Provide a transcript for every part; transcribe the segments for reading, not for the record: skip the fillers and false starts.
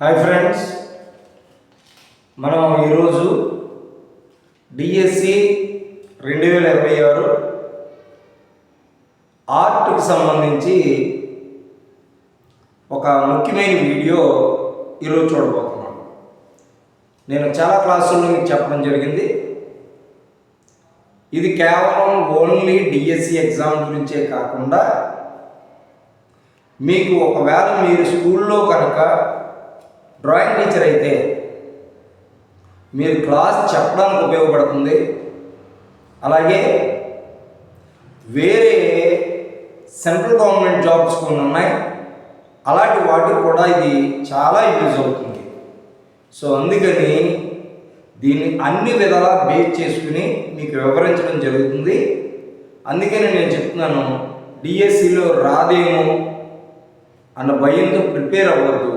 Hi friends, మనం ఈరోజు DSC 2026 ఆర్ట్కి సంబంధించి ఒక ముఖ్యమైన వీడియో ఈరోజు చూడబోతున్నాం. నేను చాలా క్లాసుల్లో మీకు చెప్పడం జరిగింది. ఇది కేవలం ఓన్లీ డిఎస్సి ఎగ్జామ్ గురించే కాకుండా మీకు ఒకవేళ మీరు స్కూల్లో కనుక డ్రాయింగ్ టీచర్ అయితే మీరు క్లాస్ చెప్పడానికి ఉపయోగపడుతుంది. అలాగే వేరే సెంట్రల్ గవర్నమెంట్ జాబ్స్ కొన్ని ఉన్నాయి, అలాంటి వాటికి కూడా ఇది చాలా యూజ్ అవుతుంది. సో అందుకని దీన్ని అన్ని విధాలా బేస్ చేసుకుని మీకు వివరించడం జరుగుతుంది. అందుకని నేను చెప్తున్నాను, డిఎస్సిలో రాదేమో అన్న భయంతో ప్రిపేర్ అవ్వద్దు.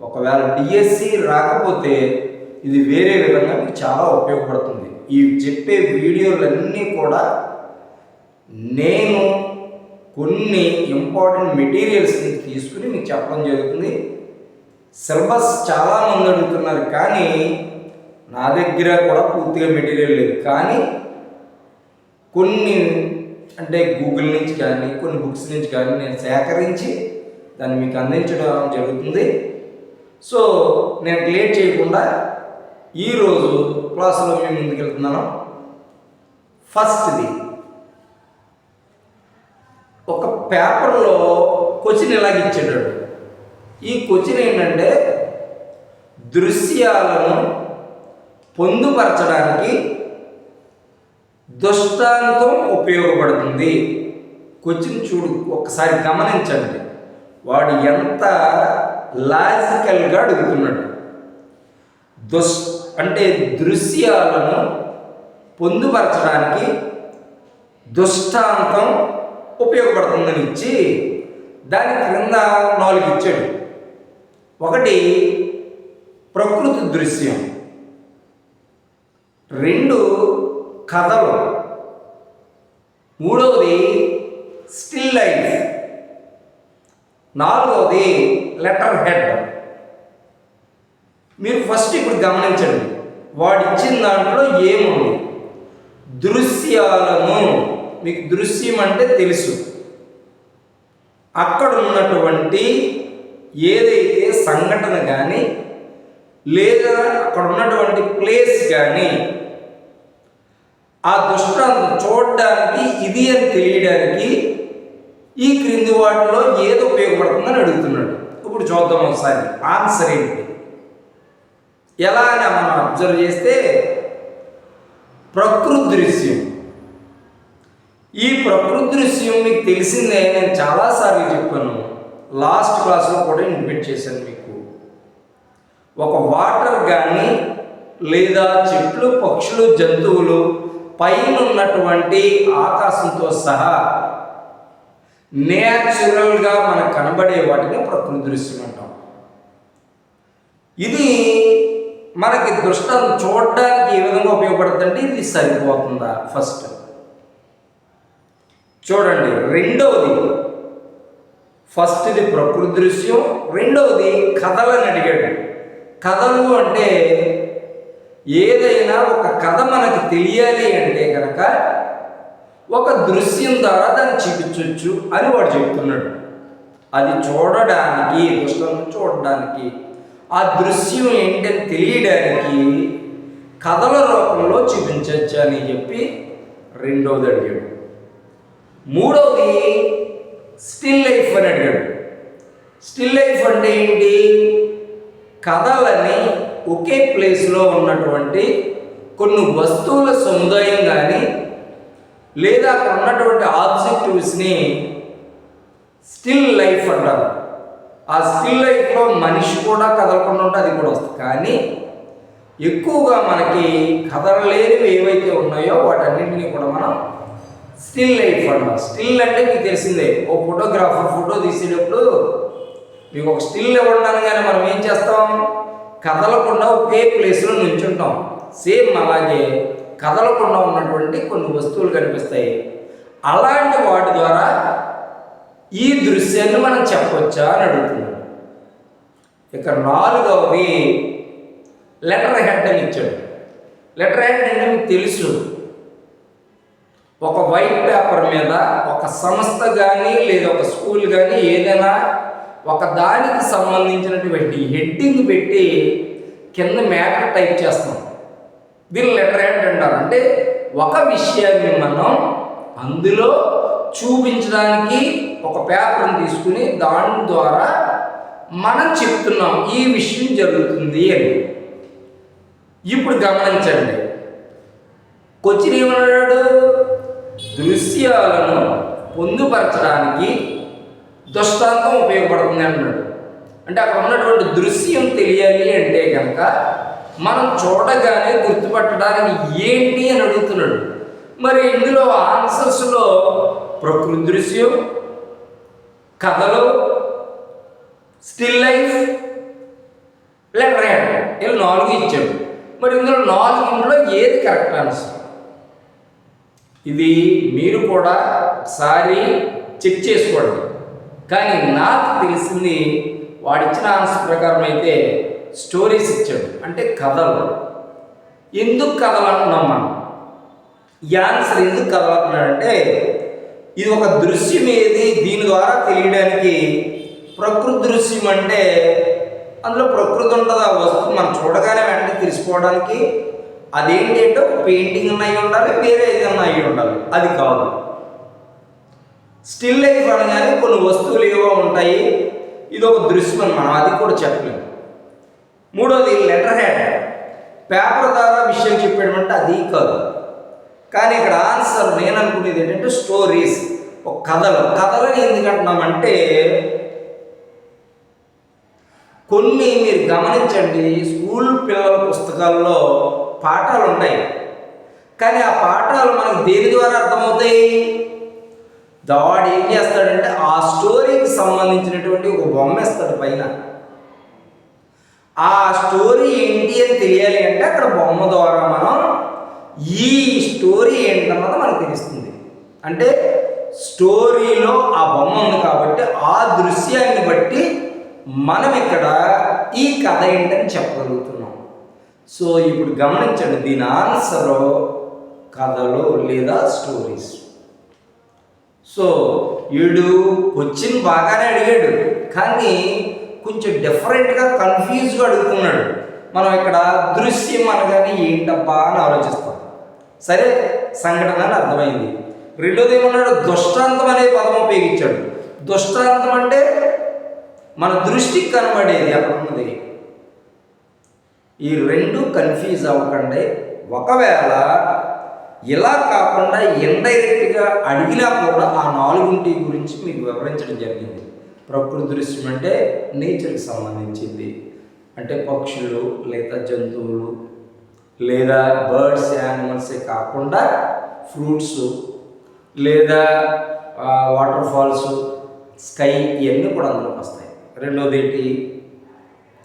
ఒకవేళ డిఎస్సి రాకపోతే ఇది వేరే విధంగా మీకు చాలా ఉపయోగపడుతుంది. ఈ చెప్పే వీడియోలన్నీ కూడా నేను కొన్ని ఇంపార్టెంట్ మెటీరియల్స్ని తీసుకుని మీకు చెప్పడం జరుగుతుంది. సిలబస్ చాలామంది అడుగుతున్నారు, కానీ నా దగ్గర కూడా పూర్తిగా మెటీరియల్ లేదు. కానీ కొన్ని అంటే గూగుల్ నుంచి కానీ కొన్ని బుక్స్ నుంచి కానీ నేను సేకరించి దాన్ని మీకు అందించడం జరుగుతుంది. సో నేను లేట్ చేయకుండా ఈరోజు క్లాసులో మేము ముందుకు వెళ్తున్నాను. ఫస్ట్ది ఒక పేపర్లో క్వశ్చన్ ఇలాగ ఇచ్చాడు. ఈ క్వశ్చన్ ఏంటంటే, దృశ్యాలను పొందుపరచడానికి దృష్టాంతం ఉపయోగపడుతుంది. క్వశ్చన్ చూడు, ఒకసారి గమనించండి, వాడు ఎంత లాజికల్గా అడుగుతున్నాడు. అంటే దృశ్యాలను పొందుపరచడానికి దృష్టాంతం ఉపయోగపడుతుందని ఇచ్చి దాని క్రింద 4 ఇచ్చాడు. ఒకటి ప్రకృతి దృశ్యం, 2 కథలు, 3వది స్టిల్ లైఫ్, 4వది లెటర్ హెడ్. మీరు ఫస్ట్ ఇప్పుడు గమనించండి, వాడు ఇచ్చిన దాంట్లో ఏముంది? దృశ్యాలను. మీకు దృశ్యం అంటే తెలుసు, అక్కడ ఉన్నటువంటి ఏదైతే సంఘటన కానీ లేదా అక్కడ ఉన్నటువంటి ప్లేస్ కానీ ఆ దృష్టాంతం చూడడానికి ఇది అని తెలియడానికి ఈ క్రింది వాటిలో ఏది ఉపయోగపడుతుందని అడుగుతున్నాడు. ఇప్పుడు చూద్దాం ఒకసారి ఆన్సర్ ఏంటి. ఎలా అని మనం అబ్జర్వ్ చేస్తే, ప్రకృతి దృశ్యం. ఈ ప్రకృతి దృశ్యం మీకు తెలిసిందే, నేను చాలాసార్లు చెప్పాను. లాస్ట్ క్లాస్లో కూడా ఇన్వైట్ చేశాను మీకు. ఒక వాటర్ కానీ లేదా చెట్లు, పక్షులు, జంతువులు, పైన ఉన్నటువంటి ఆకాశంతో సహా నేచురల్గా మనకు కనబడే వాటిని ప్రకృతి దృశ్యం అంటాం. ఇది మనకి దృష్టాంతం చూడడానికి ఏ విధంగా ఉపయోగపడుతుందంటే ఇది సరిపోతుందా? ఫస్ట్ చూడండి. రెండవది, ఫస్ట్ది ప్రకృతి దృశ్యం, రెండవది కథలని అడిగాడు. కథలు అంటే ఏదైనా ఒక కథ మనకు తెలియాలి అంటే కనుక ఒక దృశ్యం ద్వారా దాన్ని చూపించవచ్చు అని వాడు చెప్తున్నాడు. అది చూడడానికి, దృష్టాంతం చూడడానికి, ఆ దృశ్యం ఏంటని తెలియడానికి కథల రూపంలో చూపించవచ్చు అని చెప్పి రెండవది అడిగాడు. మూడవది స్టిల్ లైఫ్ అని అడిగాడు. స్టిల్ లైఫ్ అంటే ఏంటి? కథలని ఒకే ప్లేస్లో ఉన్నటువంటి కొన్ని వస్తువుల సముదాయం కానీ లేదా అక్కడ ఉన్నటువంటి ఆబ్జెక్టివ్స్ని స్టిల్ లైఫ్ అంటారు. ఆ స్టిల్ లైఫ్లో మనిషి కూడా కదలకుండా ఉంటే అది కూడా వస్తుంది. కానీ ఎక్కువగా మనకి కదలలేనివి ఏవైతే ఉన్నాయో వాటన్నింటినీ కూడా మనం స్టిల్ లైఫ్ అంటాం. స్టిల్ అంటే మీకు తెలిసిందే, ఓ ఫోటోగ్రాఫర్ ఫోటో తీసేటప్పుడు మీకు ఒక స్టిల్ ఇవ్వడానికని మనం ఏం చేస్తాం? కదలకుండా ఒకే ప్లేస్లో నిల్చుంటాం. సేమ్ అలాగే కదలకుండా ఉన్నటువంటి కొన్ని వస్తువులు కనిపిస్తాయి. అలాంటి వాటి ద్వారా ఈ దృశ్యాన్ని మనం చెప్పొచ్చా అని అడుగుతున్నాడు. ఇక నాలుగవది లెటర్ హెడ్ అని ఇచ్చాడు. లెటర్ హెడ్ అంటే మీకు తెలుసు, ఒక వైట్ పేపర్ మీద ఒక సంస్థ కానీ లేదా ఒక స్కూల్ కానీ ఏదైనా ఒక దానికి సంబంధించినటువంటి హెడ్డింగ్ పెట్టి కింద మ్యాటర్ టైప్ చేస్తాం. దీన్ని లెటర్ హెడ్ అంటారు. అంటే ఒక విషయాన్ని మనం అందులో చూపించడానికి ఒక పేపర్ని తీసుకుని దాని ద్వారా మనం చెప్తున్నాం ఈ విషయం జరుగుతుంది అని. ఇప్పుడు గమనించండి, క్వశ్చన్ ఏమన్నాడు? దృశ్యాలను పొందుపరచడానికి దృష్టాంతం ఉపయోగపడుతుంది అన్నాడు. అంటే అక్కడ ఉన్నటువంటి దృశ్యం తెలియాలి అంటే కనుక మనం చూడగానే గుర్తుపట్టడానికి ఏంటి అని అడుగుతున్నాడు. మరి ఇందులో ఆన్సర్స్లో ప్రకృతి దృశ్యం, కథలు, స్టిల్ లైఫ్, లెటర్ హెడ్ ఇలా 4 ఇచ్చాడు. మరి ఇందులో 4 ఏది కరెక్ట్ ఆన్సర్? ఇది మీరు కూడా ఒకసారి చెక్ చేసుకోండి. కానీ నాకు తెలిసింది వాడిచ్చిన ఆన్సర్ ప్రకారం అయితే స్టోరీస్ ఇచ్చాడు, అంటే కథలు. ఎందుకు కథలు అంటున్నాం మనం? ఈ ఆన్సర్ ఎందుకు కథలు అంటున్నాడంటే ఇది ఒక దృశ్యం ఏది దీని ద్వారా తెలియడానికి. ప్రకృతి దృశ్యం అంటే అందులో ప్రకృతి ఉంటుంది, ఆ వస్తువు మనం చూడగానే వెంటనే తెలుసుకోవడానికి. అదేంటి అంటే ఒక పెయింటింగ్ అయి ఉండాలి, వేరే ఏదైనా అయి ఉండాలి, అది కాదు. స్టిల్ లైఫ్ అనగానే కొన్ని వస్తువులు ఏవో ఉంటాయి, ఇది ఒక దృశ్యం అని మనం అది కూడా చెప్పలేము. మూడోది లెటర్ హెడ్, పేపర్ ద్వారా విషయం చెప్పేటమంటే అది కాదు. కానీ ఇక్కడ ఆన్సర్ నేను అనుకునేది ఏంటంటే స్టోరీస్, ఒక కథలని ఎందుకంటున్నామంటే కొన్ని మీరు గమనించండి, స్కూల్ పిల్లల పుస్తకాల్లో పాఠాలు ఉంటాయి, కానీ ఆ పాఠాలు మనకు దేని ద్వారా అర్థమవుతాయి? వాడు ఏం చేస్తాడంటే ఆ స్టోరీకి సంబంధించినటువంటి ఒక బొమ్మ ఇస్తాడు పైన. ఆ స్టోరీ ఏంటి అని తెలియాలి అంటే అక్కడ బొమ్మ ద్వారా మనం ఈ స్టోరీ ఏంటన్నది మనకు తెలుస్తుంది. అంటే స్టోరీలో ఆ బొమ్మ ఉంది కాబట్టి ఆ దృశ్యాన్ని బట్టి మనం ఇక్కడ ఈ కథ ఏంటని చెప్పగలుగుతున్నాం. సో ఇప్పుడు గమనించండి, దీని ఆన్సరు కథలు లేదా స్టోరీస్. సో వీడు క్వశ్చన్ బాగానే అడిగాడు, కానీ కొంచెం డిఫరెంట్గా కన్ఫ్యూజ్గా అడుగుతున్నాడు. మనం ఇక్కడ దృశ్యం అనగానే ఏంటబ్బా అని ఆలోచిస్తాం. సరే, సంఘటన అని అర్థమైంది. రెండోది ఏమన్నాడు? దృష్టాంతం అనే పదం ఉపయోగించాడు. దృష్టాంతం అంటే మన దృష్టికి కనబడేది అక్కడ ఉన్నది. ఈ రెండు కన్ఫ్యూజ్ అవ్వకండి. ఒకవేళ ఇలా కాకుండా ఇండైరెక్ట్గా అడిగినా కూడా ఆ 4 గురించి మీకు వివరించడం జరిగింది. ప్రకృతి దృశ్యం అంటే నేచర్కి సంబంధించింది, అంటే పక్షులు లేదా జంతువులు లేదా బర్డ్స్, యానిమల్సే కాకుండా ఫ్రూట్స్ లేదా వాటర్ ఫాల్స్, స్కై, ఇవన్నీ కూడా అందులోకి వస్తాయి. రెండోది ఏంటి?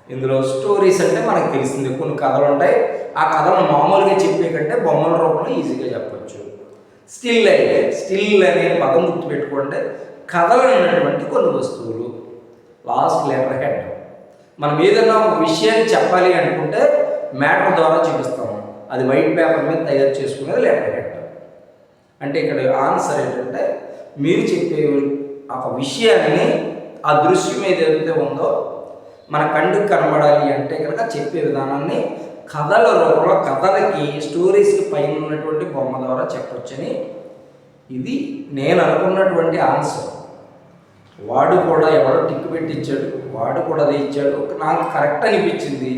ఇందులో స్టోరీస్ అంటే మనకు తెలిసింది, కొన్ని కథలు ఉంటాయి, ఆ కథలను మామూలుగా చెప్పే కంటే బొమ్మల రూపంలో ఈజీగా చెప్పచ్చు. స్టిల్ అనే పదం గుర్తుపెట్టుకుంటే కథలు అన్నటువంటి కొన్ని వస్తువులు. లాస్ట్ లెటర్ హెడ్, మనం ఏదైనా ఒక విషయాన్ని చెప్పాలి అనుకుంటే మ్యాటర్ ద్వారా చూపిస్తాము, అది వైట్ పేపర్ మీద తయారు చేసుకునేది లెటర్ హెడ్. అంటే ఇక్కడ ఆన్సర్ ఏంటంటే మీరు చెప్పే ఒక విషయాన్ని ఆ దృశ్యం ఏదైతే ఉందో మన కంటికి కనబడాలి అంటే కనుక చెప్పే విధానాన్ని కథల రూపంలో, కథలకి స్టోరీస్కి పైన ఉన్నటువంటి బొమ్మ ద్వారా చెప్పొచ్చని ఇది నేను అనుకున్నటువంటి ఆన్సర్. వాడు కూడా ఎవడో టిక్ పెట్టి ఇచ్చాడు, వాడు కూడా అదే ఇచ్చాడు. నాకు కరెక్ట్ అనిపించింది.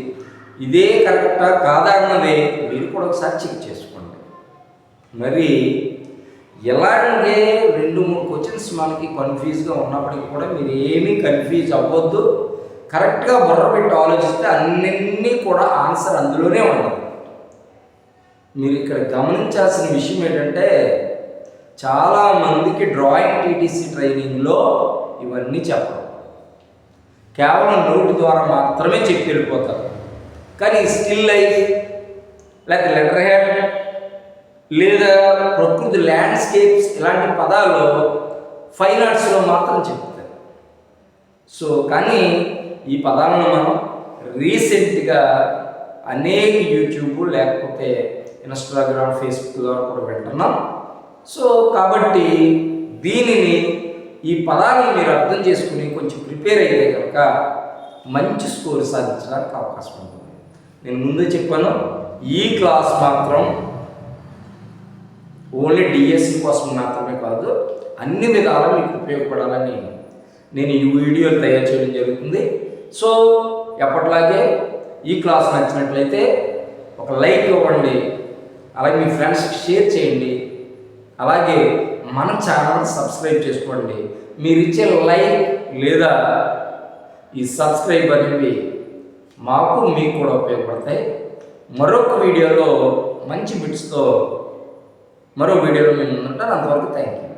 ఇదే కరెక్టా కాదా అన్నది మీరు కూడా ఒకసారి చెక్ చేసుకోండి. మరి ఎలాంటి 2-3 క్వశ్చన్స్ మనకి కన్ఫ్యూజ్గా ఉన్నప్పటికీ కూడా మీరు ఏమీ కన్ఫ్యూజ్ అవ్వద్దు. కరెక్ట్గా బుర్ర పెట్టి ఆలోచిస్తే అన్నీ కూడా ఆన్సర్ అందులోనే ఉండదు. మీరు ఇక్కడ గమనించాల్సిన విషయం ఏంటంటే చాలామందికి డ్రాయింగ్ టీటీసీ ట్రైనింగ్లో ఇవన్నీ చెప్పరు, కేవలం నోటి ద్వారా మాత్రమే చెప్పి వెళ్ళిపోతారు. కానీ స్టిల్ లైఫ్ లేకపోతే లెటర్ హెడ్ లేదా ప్రకృతి ల్యాండ్స్కేప్స్ ఇలాంటి పదాలు ఫైన్ ఆర్ట్స్లో మాత్రం చెప్తారు. సో కానీ ఈ పదాలను మనం రీసెంట్గా అనేక యూట్యూబ్ లేకపోతే ఇన్స్టాగ్రామ్, ఫేస్బుక్ ద్వారా కూడా వింటున్నాం. సో కాబట్టి దీనిని ఈ పదాలను మీరు అర్థం చేసుకుని కొంచెం ప్రిపేర్ అయితే కనుక మంచి స్కోర్ సాధించడానికి అవకాశం ఉంటుంది. నేను ముందే చెప్పాను, ఈ క్లాస్ మాత్రం ఓన్లీ డిఎస్సి కోసం మాత్రమే కాదు, అన్ని విధాలా మీకు ఉపయోగపడాలని నేను ఈ వీడియోలు తయారు చేయడం జరుగుతుంది. సో ఎప్పటిలాగే ఈ క్లాస్ నచ్చినట్లయితే ఒక లైక్ ఇవ్వండి, అలాగే మీ ఫ్రెండ్స్కి షేర్ చేయండి, అలాగే మన ఛానల్ సబ్స్క్రైబ్ చేసుకోండి. మీరు ఇచ్చే లైక్ లేదా ఈ సబ్స్క్రైబ్ అనేవి మాకు మీకు కూడా ఉపయోగపడతాయి. మరొక వీడియోలో మంచి బిట్స్తో మరో వీడియోలో మేము ఉంటాను. అంతవరకు థ్యాంక్ యూ.